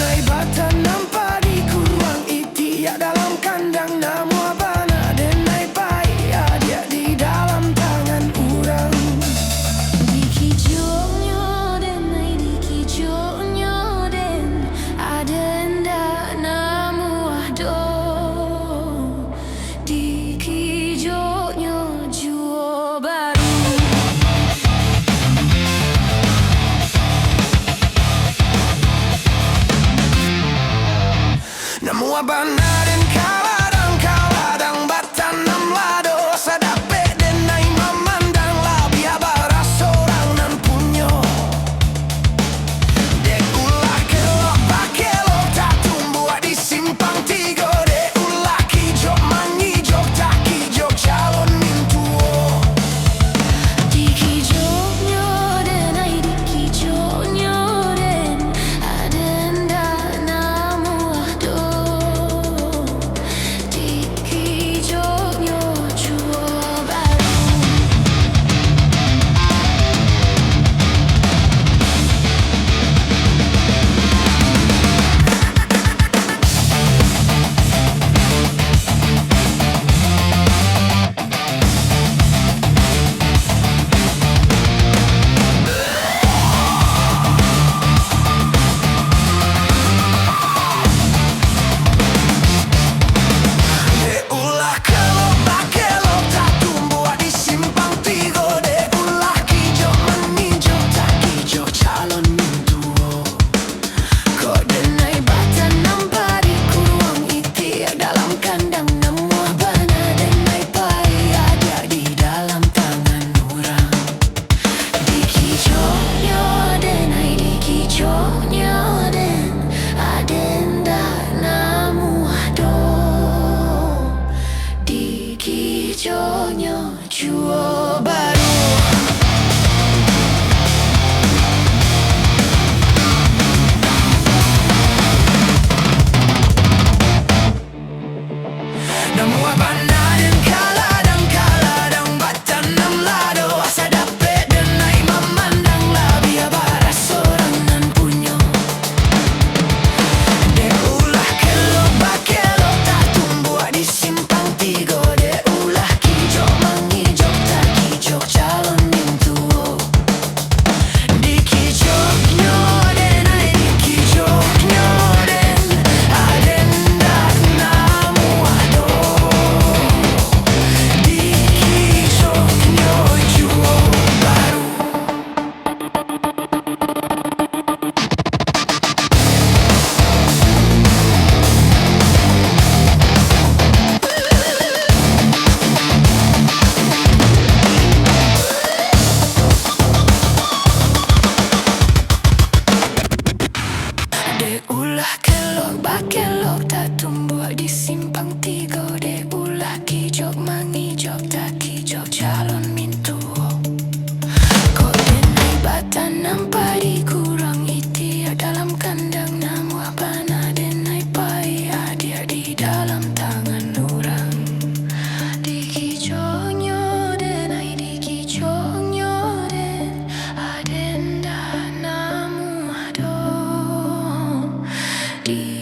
denai bata nampak di kurang itiak dalam kandang namu abana denai paya dia di dalam tangan urang Dikijoknya denai dikijoknya den ada ndak namu ado dikijoknya juo baru namu abana den kaladang batanam lado sadape denai memandang labi abara seorang nan punyo de ulah kelok bakelok tak tumbuh di simpang tiga de ulah kijok mangijok tak kijok calon mintuo dikijoknya denai dikijoknya den ada ndak namu ado dikijoknya juo baru de ulah kelok bakelok tak tumbuh di simpang tiga de ulah kijok mangijok tak kijok calon mintuo kau denai bata nampak di kurung itiak dalam kandang namu abana denai paya dia di dalam tangan orang dikijoknya denai dikijoknya den ada ndak namu ado dikijoknya juo baru namu abana den kaladang batanam lado sadape denai memandang labi abara seorang nan punyo de ulah kelok bakelok tak tumbuh di simpang tiga de ulah kijok mangijok tak kijok calon mintuo dikijoknya denai dikijoknya den ada ndak namu ado dikijoknya juo baru de ulah kelok bakelok tak tumbuh di simpang tiga de ulah kijok mangijok tak kijok calon mintuo kau denai bata nampak di kurang itiak dalam kandang namu abana denai paya dia di dalam tangan orang dikijoknya denai dikijoknya den ada ndak namu ado di